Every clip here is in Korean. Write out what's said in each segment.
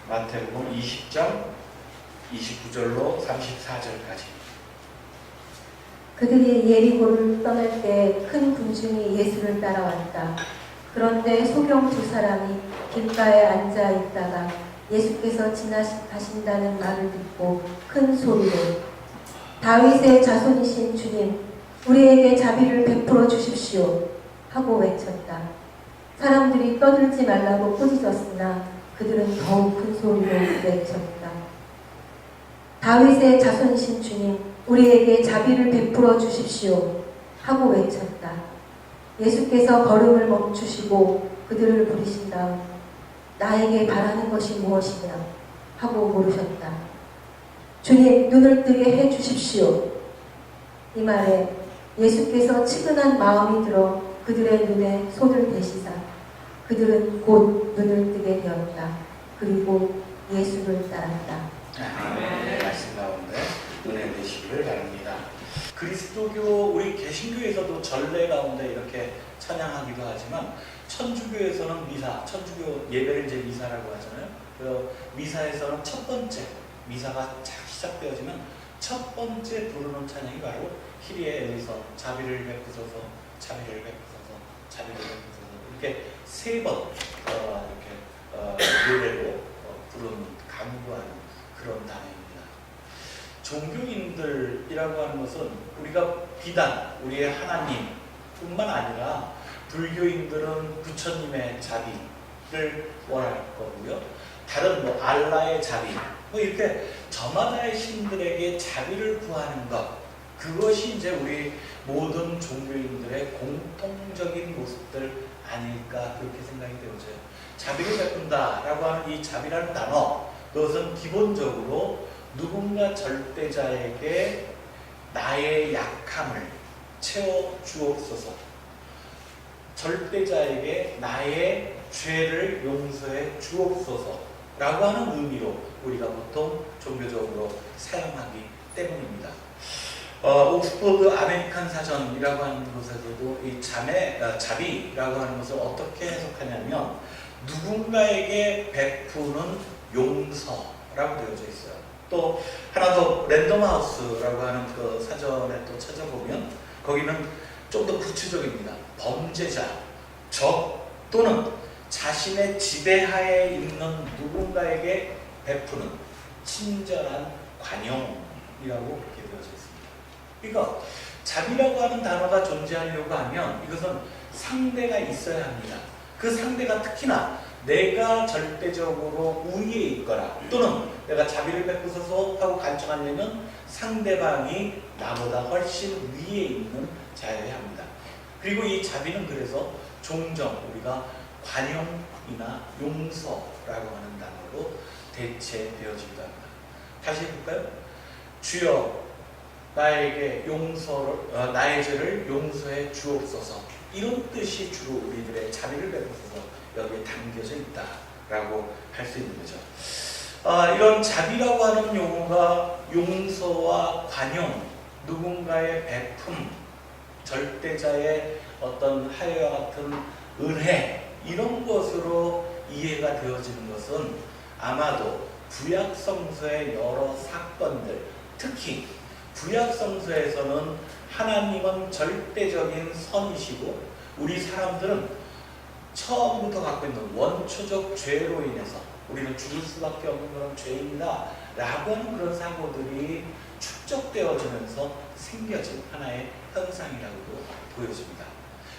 마태복음 20장 29절로 34절까지. 그들이 예리고를 떠날 때 큰 군중이 예수를 따라왔다. 그런데 소경 두 사람이 길가에 앉아 있다가 예수께서 지나가신다는 말을 듣고 큰 소리로 다윗의 자손이신 주님, 우리에게 자비를 베풀어 주십시오 하고 외쳤다. 사람들이 떠들지 말라고 꾸짖었으나 그들은 더욱 큰 소리로 외쳤다. 다윗의 자손이신 주님, 우리에게 자비를 베풀어 주십시오 하고 외쳤다. 예수께서 걸음을 멈추시고 그들을 부르신 다음 나에게 바라는 것이 무엇이냐 하고 물으셨다. 주님, 눈을 뜨게 해 주십시오. 이 말에 예수께서 측은한 마음이 들어 그들의 눈에 손을 대시사 그들은 곧 눈을 뜨게 되었다. 그리고 예수를 따랐다. 아멘. 말씀 가운데 은혜 되시기를 바랍니다. 그리스도교 우리 개신교에서도 전례 가운데 이렇게 찬양하기도 하지만 천주교에서는 미사, 천주교 예배를 이제 미사라고 하잖아요. 그 미사에서는 첫 번째 미사가 시작되어지면 첫 번째 부르는 찬양이 바로 히리에 엘리서, 자비를 베푸소서, 자비를 베푸소서, 자비를 베푸소서, 이렇게 세 번 이렇게 노래로 부르는 강구하는 그런 단어입니다. 종교인들이라고 하는 것은 우리가 비단 우리의 하나님뿐만 아니라 불교인들은 부처님의 자비를 원할 거고요. 다른 알라의 자비, 이렇게 저마다의 신들에게 자비를 구하는 것, 그것이 이제 우리 모든 종교인들의 공통적인 모습들 아닐까 그렇게 생각이 되어져요. 자비를 베푼다라고 하는 이 자비라는 단어, 그것은 기본적으로 누군가 절대자에게 나의 약함을 채워 주옵소서, 절대자에게 나의 죄를 용서해 주옵소서 라고 하는 의미로 우리가 보통 종교적으로 사용하기 때문입니다. 옥스퍼드 아메리칸 사전이라고 하는 곳에서도 이 자비라고 하는 것을 어떻게 해석하냐면 누군가에게 베푸는 용서라고 되어져 있어요. 또 하나 더 랜덤하우스라고 하는 그 사전에 또 찾아보면 거기는 좀 더 구체적입니다. 범죄자, 적 또는 자신의 지배하에 있는 누군가에게 베푸는 친절한 관용이라고 그렇게 되어져 있습니다. 그러니까 자비라고 하는 단어가 존재하려고 하면 이것은 상대가 있어야 합니다. 그 상대가 특히나 내가 절대적으로 우위에 있거나 또는 내가 자비를 베푸소서 하고 간청하려면 상대방이 나보다 훨씬 위에 있는 자여야 합니다. 그리고 이 자비는 그래서 종종 우리가 관용이나 용서라고 하는 단어로 대체되어지기도 합니다. 다시 해볼까요? 주여 나에게 나의 죄를 용서해 주옵소서, 이런 뜻이 주로 우리들의 자비를 베푸소서 여기에 담겨져 있다라고 할 수 있는 거죠. 이런 자비라고 하는 용어가 용서와 관용, 누군가의 베품, 절대자의 어떤 하여와 같은 은혜, 이런 것으로 이해가 되어지는 것은 아마도 구약성서의 여러 사건들, 특히 구약성서에서는 하나님은 절대적인 선이시고 우리 사람들은 처음부터 갖고 있는 원초적 죄로 인해서 우리는 죽을 수밖에 없는 그런 죄인이다 라고 하는 그런 사고들이 축적되어지면서 생겨진 하나의 현상이라고도 보여집니다.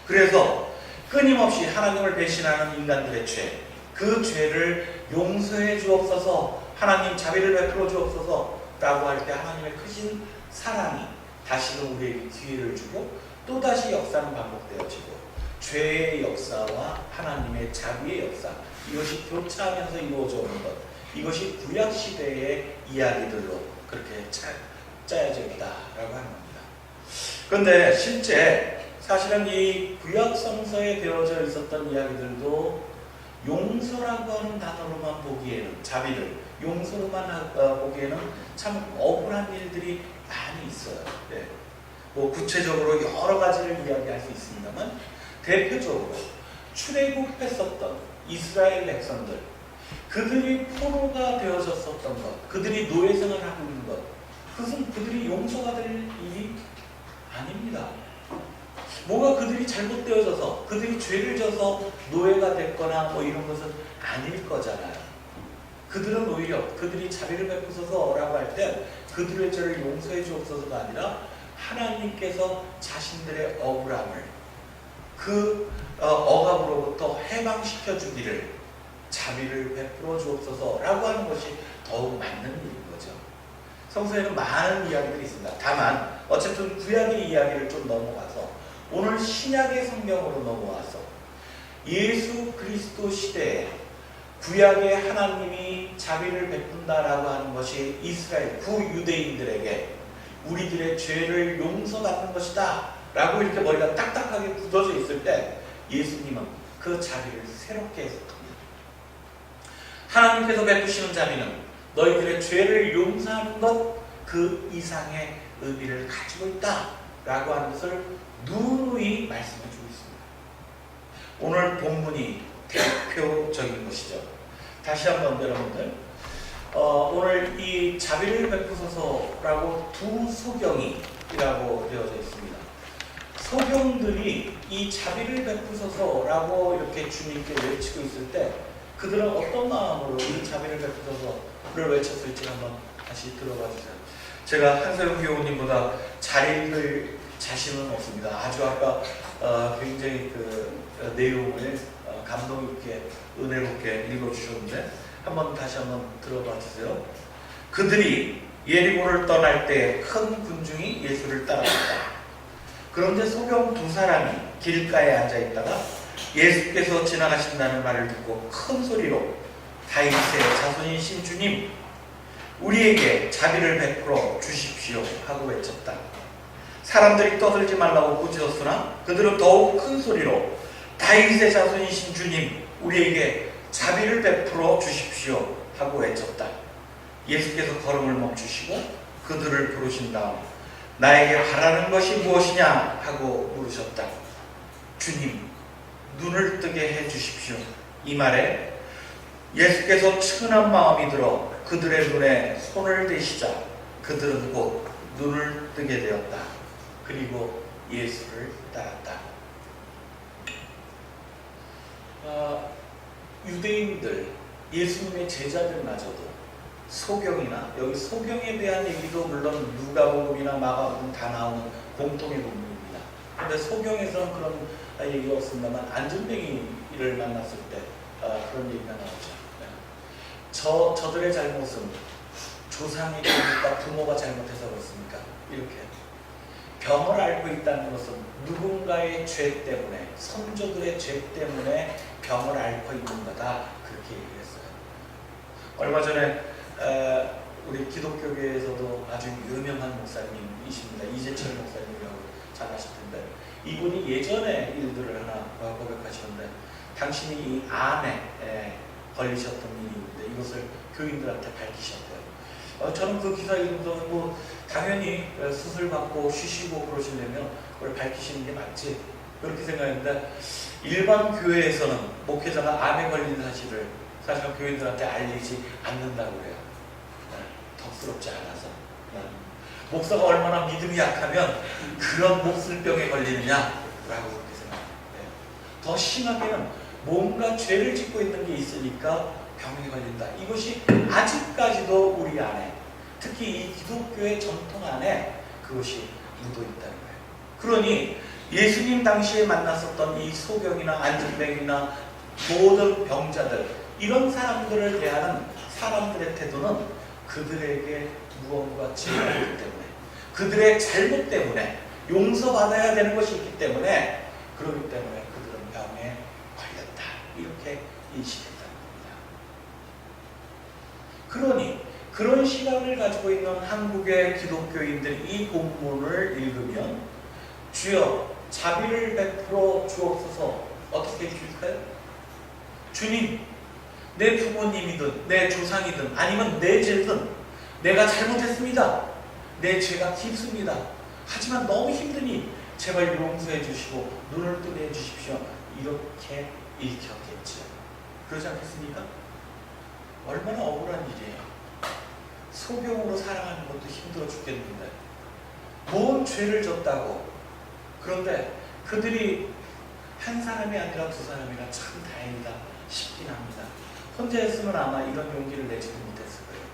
그래서 끊임없이 하나님을 배신하는 인간들의 죄, 그 죄를 용서해 주옵소서, 하나님 자비를 베풀어 주옵소서 라고 할 때 하나님의 크신 사랑이 다시금 우리에게 기회를 주고 또다시 역사는 반복되어지고 죄의 역사와 하나님의 자비의 역사, 이것이 교차하면서 이루어져 오는 것, 이것이 구약시대의 이야기들로 그렇게 짜여져 있다라고 하는 겁니다. 그런데 실제 사실은 이 구약성서에 되어져 있었던 이야기들도 용서라고 하는 단어로만 보기에는, 자비를 용서로만 보기에는 참 억울한 일들이 많이 있어요. 네. 구체적으로 여러 가지를 이야기할 수 있습니다만 대표적으로 출애굽했었던 이스라엘 백성들, 그들이 포로가 되어졌었던 것, 그들이 노예생활을 하고 있는 것, 그것은 그들이 용서가 될 일이 아닙니다. 뭐가 그들이 잘못되어져서 그들이 죄를 져서 노예가 됐거나 뭐 이런 것은 아닐 거잖아요. 그들은 오히려 그들이 자비를 베푸소서라고 할 때 그들의 죄를 용서해 주옵소서가 아니라 하나님께서 자신들의 억울함을 그 억압으로부터 해방시켜 주기를 자비를 베풀어 주옵소서라고 하는 것이 더욱 맞는 일인 거죠. 성서에는 많은 이야기들이 있습니다. 다만 어쨌든 구약의 이야기를 좀 넘어가서 오늘 신약의 성경으로 넘어와서 예수 그리스도 시대에 구약의 하나님이 자비를 베푼다라고 하는 것이 이스라엘 구유대인들에게 우리들의 죄를 용서받는 것이다 라고 이렇게 머리가 딱딱하게 굳어져 있을 때 예수님은 그 자비를 새롭게 해석합니다. 하나님께서 베푸시는 자비는 너희들의 죄를 용서하는 것 그 이상의 의미를 가지고 있다 라고 하는 것을 누누이 말씀해 주고 있습니다. 오늘 본문이 대표적인 것이죠. 다시 한번 여러분들 오늘 이 자비를 베푸소서라고 두 소경이라고 되어져 있습니다. 소경들이 이 자비를 베푸소서라고 이렇게 주님께 외치고 있을 때 그들은 어떤 마음으로 이 자비를 베푸소서를 외쳤을지 한번 다시 들어봐 주세요. 제가 한세용 교우님보다 잘 읽을 자신은 없습니다. 아주 아까 굉장히 그 내용을 감동 있게 은혜롭게 읽어주셨는데 다시 한번 들어봐 주세요. 그들이 예리고를 떠날 때 큰 군중이 예수를 따라왔다. 그런데 소경 두 사람이 길가에 앉아 있다가 예수께서 지나가신다는 말을 듣고 큰 소리로 다윗의 자손이신 주님, 우리에게 자비를 베풀어 주십시오 하고 외쳤다. 사람들이 떠들지 말라고 꾸짖었으나 그들은 더욱 큰 소리로 다윗의 자손이신 주님, 우리에게 자비를 베풀어 주십시오 하고 외쳤다. 예수께서 걸음을 멈추시고 그들을 부르신 다음 나에게 바라는 것이 무엇이냐 하고 물으셨다. 주님, 눈을 뜨게 해 주십시오. 이 말에 예수께서 측은한 마음이 들어 그들의 눈에 손을 대시자 그들은 곧 눈을 뜨게 되었다. 그리고 예수를 따랐다. 유대인들, 예수님의 제자들마저도 소경이나 여기 소경에 대한 얘기도 물론 누가복음이나 마가복음 다 나오는 공통의 부분입니다. 그런데 소경에서는 그런 얘기가 없습니다만 안전뱅이를 만났을 때 그런 얘기가 나오죠. 저들의 잘못은 조상이 그러니까 부모가 잘못해서 그렇습니까? 이렇게 병을 앓고 있다는 것은 누군가의 죄 때문에, 선조들의 죄 때문에 병을 앓고 있는 거다, 그렇게 얘기했어요. 얼마 전에 우리 기독교계에서도 아주 유명한 목사님이십니다. 이재철 목사님이라고 잘 아실 텐데 이분이 예전에 일들을 하나 고백하시는데 당신이 이 암에 걸리셨던 일이 있는데 이것을 교인들한테 밝히셨대요. 저는 그 기사 읽으면서 뭐 당연히 수술 받고 쉬시고 그러시려면 그걸 밝히시는 게 맞지 그렇게 생각했는데 일반 교회에서는 목회자가 암에 걸린 사실을 사실 교인들한테 알리지 않는다고 그래요. 덕스럽지 않아서. 목사가 얼마나 믿음이 약하면 그런 몹쓸병에 걸리느냐라고 그렇게 생각해요. 더 심하게는 뭔가 죄를 짓고 있는 게 있으니까 병에 걸린다. 이것이 아직까지도 우리 안에, 특히 이 기독교의 전통 안에 그것이 묻어 있다는 거예요. 그러니 예수님 당시에 만났었던 이 소경이나 안전뱅이나 모든 병자들, 이런 사람들을 대하는 사람들의 태도는 그들에게 무언가 죄가 있기 때문에, 그들의 잘못 때문에 용서받아야 되는 것이 있기 때문에, 그렇기 때문에 그들은 병에 걸렸다, 이렇게 인식했다는 겁니다. 그러니 그런 시각을 가지고 있는 한국의 기독교인들이 이 본문을 읽으면 주여 자비를 베풀어 주옵소서 어떻게 읽을까요? 주님, 내 부모님이든 내 조상이든 아니면 내 죄든 내가 잘못했습니다. 내 죄가 깊습니다. 하지만 너무 힘드니 제발 용서해 주시고 눈을 뜨게 해 주십시오. 이렇게 읽혔겠죠. 그러지 않겠습니까? 얼마나 억울한 일이에요. 소경으로 살아가는 것도 힘들어 죽겠는데 뭔 죄를 졌다고. 그런데 그들이 한 사람이 아니라 두 사람이라 참 다행이다 싶긴 합니다. 혼자였으면 아마 이런 용기를 내지도 못했을 거예요.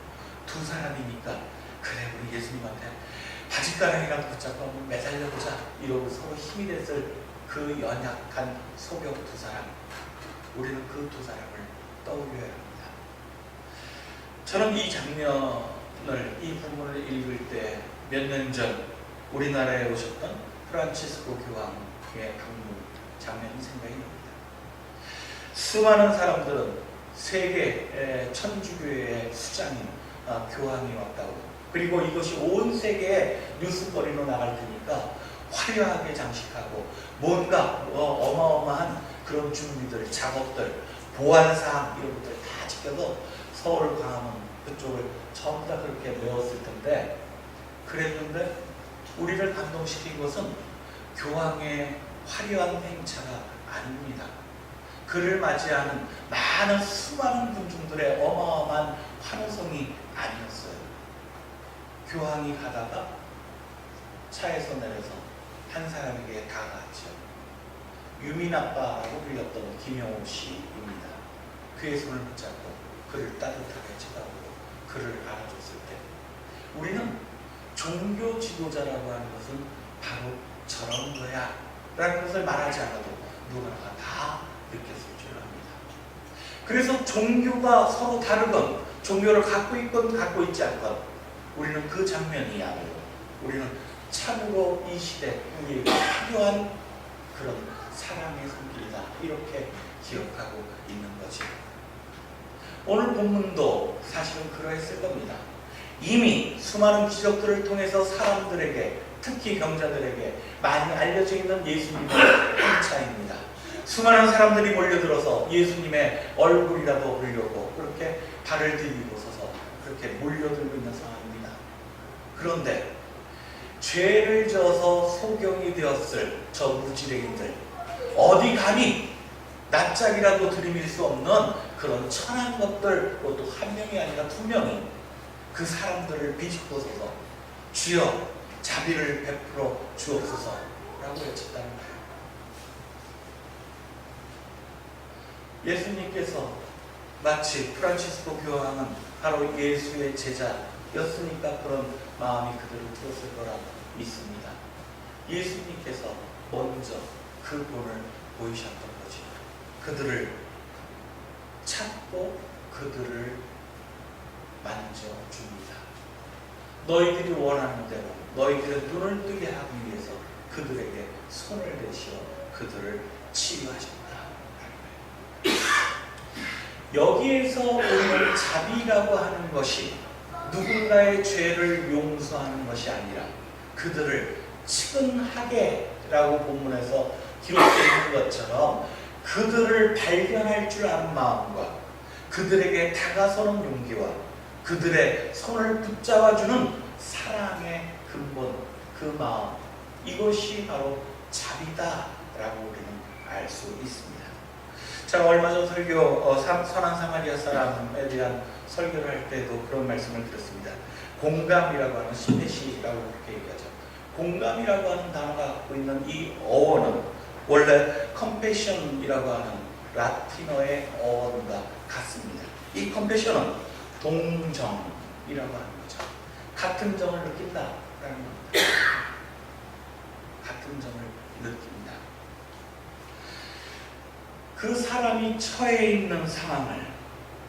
두 사람이니까 그래 우리 예수님한테 바짓가랑이라도 붙잡고 한번 매달려보자 이러고 서로 힘이 됐을 그 연약한 소경 두 사람. 우리는 그 두 사람을 떠올려야 합니다. 저는 이 장면을, 이 부분을 읽을 때 몇 년 전 우리나라에 오셨던 프란치스코 교황의 방문 장면이 생각이 납니다. 수많은 사람들은 세계 천주교의 수장인 교황이 왔다고, 그리고 이것이 온 세계에 뉴스거리로 나갈 테니까 화려하게 장식하고 뭔가 어마어마한 그런 준비들, 작업들, 보안사항 이런 것들 다 지켜서 서울 광화문 그쪽을 전부 다 그렇게 메웠을 텐데, 그랬는데 우리를 감동시킨 것은 교황의 화려한 행차가 아닙니다. 그를 맞이하는 많은 수많은 군중들의 어마어마한 환호성이 아니었어요. 교황이 가다가 차에서 내려서 한 사람에게 다가갔죠. 유민아빠라고 불렸던 김영호 씨입니다. 그의 손을 붙잡고 그를 따뜻하게 쳐다보고 그를 안아줬을 때 우리는 종교 지도자라고 하는 것은 바로 저런 거야 라는 것을 말하지 않아도 누구나 다 느꼈을 줄 압니다. 그래서 종교가 서로 다르건 종교를 갖고 있건 갖고 있지 않건 우리는 그 장면이야말로 우리는 참으로 이 시대 우리에게 필요한 그런 사랑의 손길이다 이렇게 기억하고 있는 거죠. 오늘 본문도 사실은 그러했을 겁니다. 이미 수많은 기적들을 통해서 사람들에게, 특히 병자들에게 많이 알려져 있는 예수님의 행차입니다. 수많은 사람들이 몰려들어서 예수님의 얼굴이라도 보려고 그렇게 발을 들이고 서서 그렇게 몰려들고 있는 상황입니다. 그런데 죄를 져서 소경이 되었을 저 무지랭이들, 어디 감히 낯짝이라도 들이밀 수 없는 그런 천한 것들, 그것도 한 명이 아니라 두 명이 그 사람들을 비집고 서서 주여 자비를 베풀어 주옵소서 라고 외쳤다는 거예요. 예수님께서 마치 프란치스코 교황은 바로 예수의 제자였으니까 그런 마음이 그들을 들었을 거라 믿습니다. 예수님께서 먼저 그 본을 보이셨던 거지. 그들을 찾고 그들을 만져줍니다. 너희들이 원하는 대로 너희들의 눈을 뜨게 하기 위해서 그들에게 손을 대시어 그들을 치유하셨다. 여기에서 오늘 자비라고 하는 것이 누군가의 죄를 용서하는 것이 아니라 그들을 측은하게라고 본문에서 기록되어 있는 것처럼 그들을 발견할 줄 아는 마음과 그들에게 다가서는 용기와 그들의 손을 붙잡아주는 사랑의 근본, 그 마음, 이것이 바로 자비다라고 우리는 알 수 있습니다. 제가 얼마 전 설교 선한 사마리아 사람에 대한 설교를 할 때도 그런 말씀을 드렸습니다. 공감이라고 하는 시내시라고 그렇게 얘기하죠. 공감이라고 하는 단어가 갖고 있는 이 어원은 원래 compassion이라고 하는 라틴어의 어원과 같습니다. 이 compassion은 동정이라고 하는 거죠. 같은 정을 느낀다라는 겁니다. 같은 정을 느낍니다. 그 사람이 처해 있는 상황을,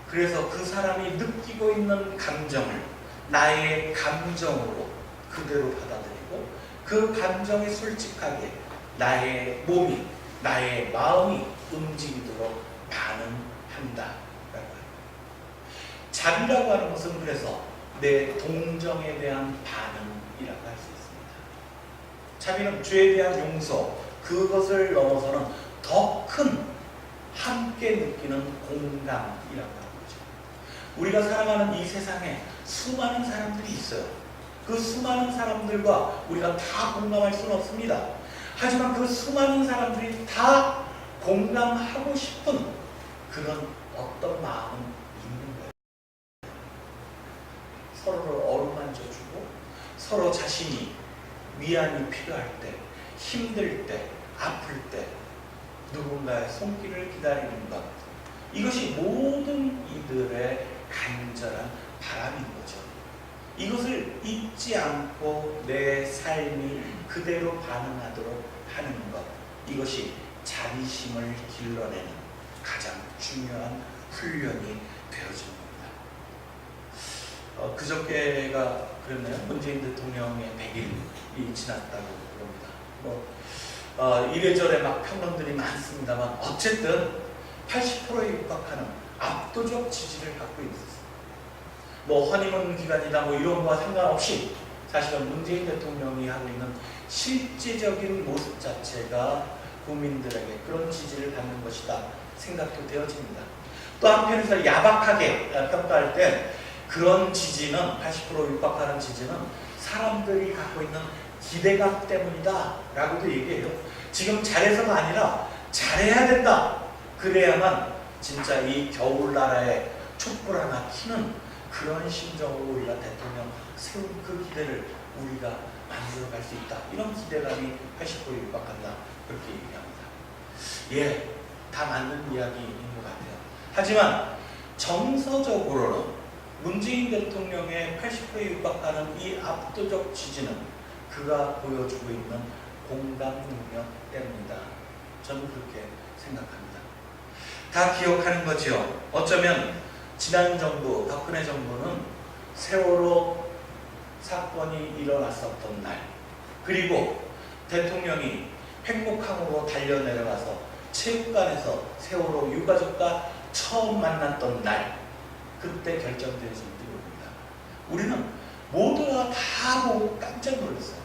그래서 그 사람이 느끼고 있는 감정을 나의 감정으로 그대로 받아들이고 그 감정에 솔직하게 나의 몸이, 나의 마음이 움직이도록 반응한다. 자비라고 하는 것은 그래서 내 동정에 대한 반응이라고 할 수 있습니다. 자비는 죄에 대한 용서, 그것을 넘어서는 더 큰 함께 느끼는 공감이라고 하는 거죠. 우리가 살아가는 이 세상에 수많은 사람들이 있어요. 그 수많은 사람들과 우리가 다 공감할 수는 없습니다. 하지만 그 수많은 사람들이 다 공감하고 싶은 그런 어떤 마음은 서로를 어루만져주고 서로 자신이 위안이 필요할 때, 힘들 때, 아플 때 누군가의 손길을 기다리는 것, 이것이 모든 이들의 간절한 바람인 거죠. 이것을 잊지 않고 내 삶이 그대로 반응하도록 하는 것, 이것이 자비심을 길러내는 가장 중요한 훈련이 되어집니다. 그저께가 그랬나요? 문재인 대통령의 100일이 지났다고 그럽니다. 이래저래 막 평론들이 많습니다만 어쨌든 80%에 육박하는 압도적 지지를 갖고 있었어요. 뭐 허니문 기간이다 뭐 이런 거와 상관없이 사실은 문재인 대통령이 하고 있는 실제적인 모습 자체가 국민들에게 그런 지지를 받는 것이다 생각도 되어집니다. 또 한편에서 야박하게 평가할 때 그런 지지는 80% 육박하는 지지는 사람들이 갖고 있는 기대감 때문이다 라고도 얘기해요. 지금 잘해서가 아니라 잘해야 된다. 그래야만 진짜 이 겨울나라에 촛불 하나 켜는 그런 심정으로 우리가 대통령 세운 그 기대를 우리가 만들어갈 수 있다. 이런 기대감이 80%에 육박한다. 그렇게 얘기합니다. 예, 다 맞는 이야기인 것 같아요. 하지만 정서적으로는 문재인 대통령의 80%에 육박하는 이 압도적 지지는 그가 보여주고 있는 공감 능력 때문이다. 저는 그렇게 생각합니다. 다 기억하는 거죠. 어쩌면 지난 정부, 박근혜 정부는 세월호 사건이 일어났었던 날, 그리고 대통령이 팽목항으로 달려내려가서 체육관에서 세월호 유가족과 처음 만났던 날, 그때 결정되어진 일입니다. 우리는 모두가 다 보고 깜짝 놀랐어요.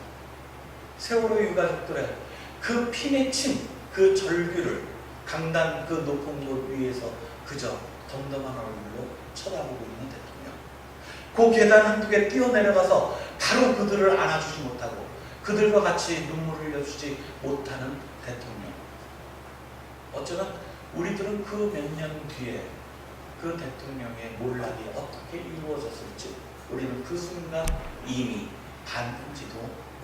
세월호 유가족들의 그 피 맺힌 그 절규를 강단 그 높은 곳 위에서 그저 덤덤한 얼굴로 쳐다보고 있는 대통령. 그 계단 한두 개 뛰어내려가서 바로 그들을 안아주지 못하고 그들과 같이 눈물을 흘려주지 못하는 대통령. 어쩌면 우리들은 그 몇 년 뒤에 그 대통령의 몰락이 어떻게 이루어졌을지 우리는 그 순간 이미 봤는지도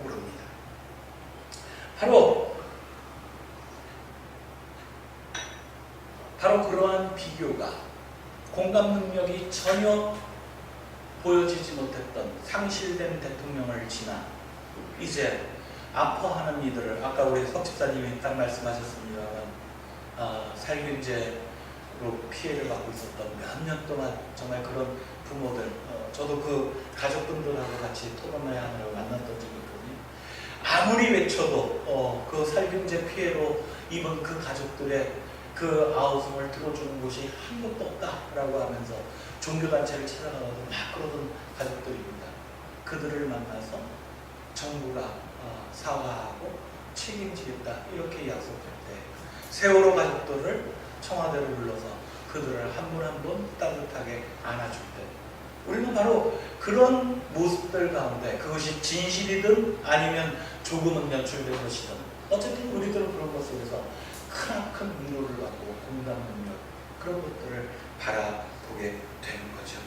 모릅니다. 바로 그러한 비교가 공감 능력이 전혀 보여지지 못했던 상실된 대통령을 지나 이제 아파하는 이들을, 아까 우리 석 집사님이 딱 말씀하셨습니다만 살균제로 피해를 받고 있었던 몇 년 동안 정말 그런 부모들, 저도 그 가족분들하고 같이 토론회 하느라고 만났던 적이 있거든요. 아무리 외쳐도 그 살균제 피해로 입은 그 가족들의 그 아우성을 들어주는 곳이 한 곳도 없다라고 하면서 종교단체를 찾아가서 막 그러던 가족들입니다. 그들을 만나서 정부가 사과하고 책임지겠다 이렇게 약속할 때 세월호 가족들을 청와대로 불러서 그들을 한 분 한 분 따뜻하게 안아줄 때 우리는 바로 그런 모습들 가운데 그것이 진실이든 아니면 조금은 연출된 것이든 어쨌든 우리들은 그런 것 속에서 크나큰 위로를 받고 공감 능력 그런 것들을 바라보게 되는 거죠.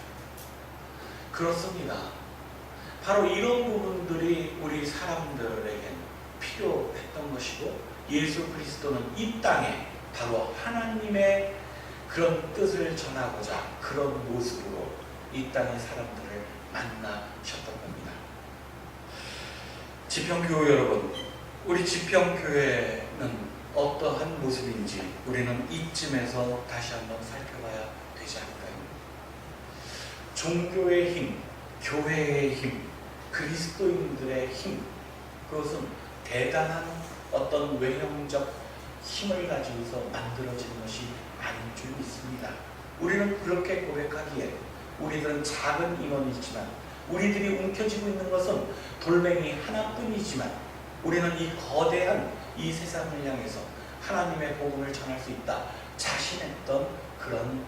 그렇습니다. 바로 이런 부분들이 우리 사람들에겐 필요했던 것이고 예수 그리스도는 이 땅에 바로 하나님의 그런 뜻을 전하고자 그런 모습으로 이 땅의 사람들을 만나셨던 겁니다. 지평교회 여러분, 우리 지평교회는 어떠한 모습인지 우리는 이쯤에서 다시 한번 살펴봐야 되지 않을까요? 종교의 힘, 교회의 힘, 그리스도인들의 힘, 그것은 대단한 어떤 외형적 힘을 가지고서 만들어지는 것이 아닌 줄 믿습니다. 우리는 그렇게 고백하기에 우리들은 작은 인원이지만 우리들이 움켜쥐고 있는 것은 돌멩이 하나뿐이지만 우리는 이 거대한 이 세상을 향해서 하나님의 복음을 전할 수 있다 자신했던 그런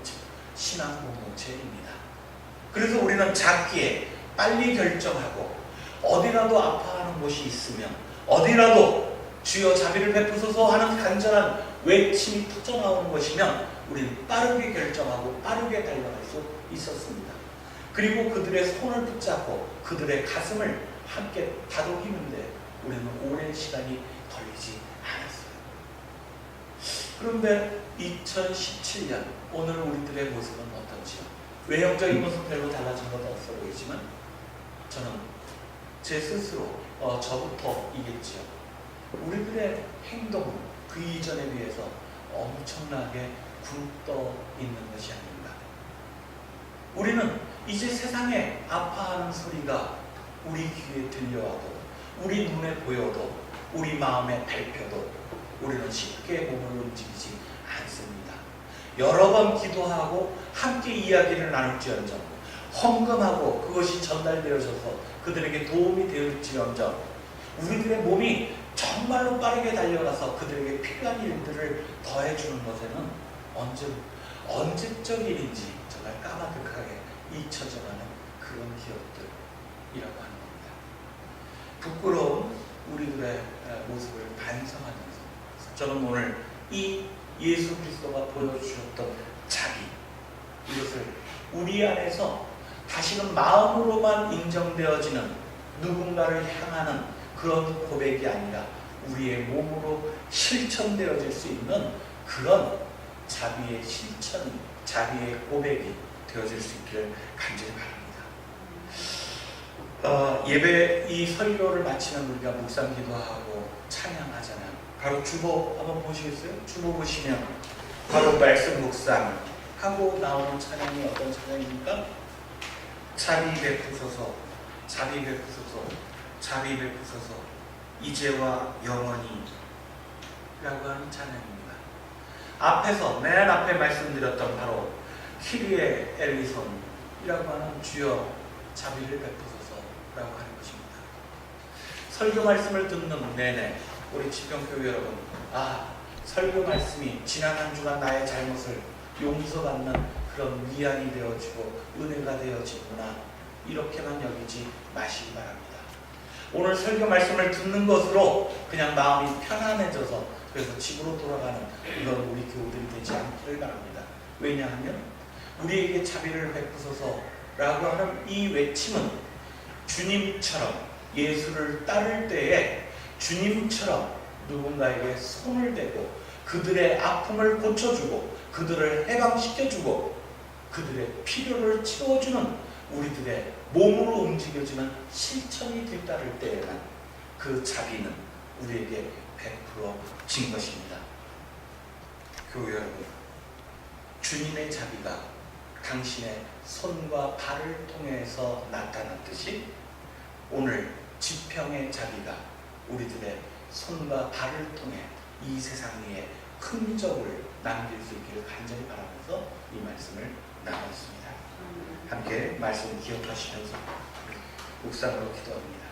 신앙 공동체입니다. 그래서 우리는 작기에 빨리 결정하고 어디라도 아파하는 곳이 있으면 어디라도 주여 자비를 베푸소서 하는 간절한 외침이 터져나오는 것이면 우리는 빠르게 결정하고 빠르게 달려갈 수 있었습니다. 그리고 그들의 손을 붙잡고 그들의 가슴을 함께 다독이는데 우리는 오랜 시간이 걸리지 않았어요. 그런데 2017년 오늘 우리들의 모습은 어떤지요? 외형적인 모습은 별로 달라진 것 없어 보이지만 저는 제 스스로 저부터이겠지요. 우리들의 행동은 그 이전에 비해서 엄청나게 굶떠 있는 것이 아닌가. 우리는 이제 세상에 아파하는 소리가 우리 귀에 들려와도, 우리 눈에 보여도, 우리 마음에 밟혀도 우리는 쉽게 몸을 움직이지 않습니다. 여러 번 기도하고 함께 이야기를 나눌지언정, 헌금하고 그것이 전달되어져서 그들에게 도움이 되었지언정, 우리들의 몸이 정말로 빠르게 달려가서 그들에게 필요한 일들을 더해주는 것에는 언제적 일인지 정말 까마득하게 잊혀져가는 그런 기억들이라고 하는 겁니다. 부끄러운 우리들의 모습을 반성하면서 저는 오늘 이 예수 그리스도가 보여주셨던 자비, 이것을 우리 안에서 다시는 마음으로만 인정되어지는 누군가를 향하는 그런 고백이 아니라 우리의 몸으로 실천되어질 수 있는 그런 자비의 실천이, 자비의 고백이 되어질 수 있기를 간절히 바랍니다. 예배 이 설교를 마치면 우리가 묵상 기도하고 찬양하잖아요. 바로 주보 한번 보시겠어요? 주보 보시면 바로 말씀 묵상하고 나오는 찬양이 어떤 찬양입니까? 자비 베푸소서, 자비 베푸소서, 자비 베푸소서, 이제와 영원히 라고 하는 찬양입니다. 앞에서 맨 앞에 말씀드렸던 바로 키리에 엘리손이라고 하는 주여 자비를 베푸소서라고 하는 것입니다. 설교 말씀을 듣는 내내 우리 지평교회 여러분, 설교 말씀이 지난 한 주간 나의 잘못을 용서받는 그런 위안이 되어지고 은혜가 되어지구나, 이렇게만 여기지 마시기 바랍니다. 오늘 설교 말씀을 듣는 것으로 그냥 마음이 편안해져서 그래서 집으로 돌아가는 이런 우리 교우들이 되지 않기를 바랍니다. 왜냐하면 우리에게 자비를 베푸소서라고 하는 이 외침은 주님처럼 예수를 따를 때에 주님처럼 누군가에게 손을 대고 그들의 아픔을 고쳐주고 그들을 해방시켜주고 그들의 필요를 채워주는 우리들의 몸으로 움직여지는 실천이 뒤따를 때에만 그 자비는 우리에게 베풀어진 것입니다. 교회 여러분, 주님의 자비가 당신의 손과 발을 통해서 나타났듯이 오늘 지평의 자비가 우리들의 손과 발을 통해 이 세상 위에 흔적을 남길 수 있기를 간절히 바라면서 이 말씀을 나눴습니다. 함께 말씀 기억하시면서 묵상으로 기도합니다.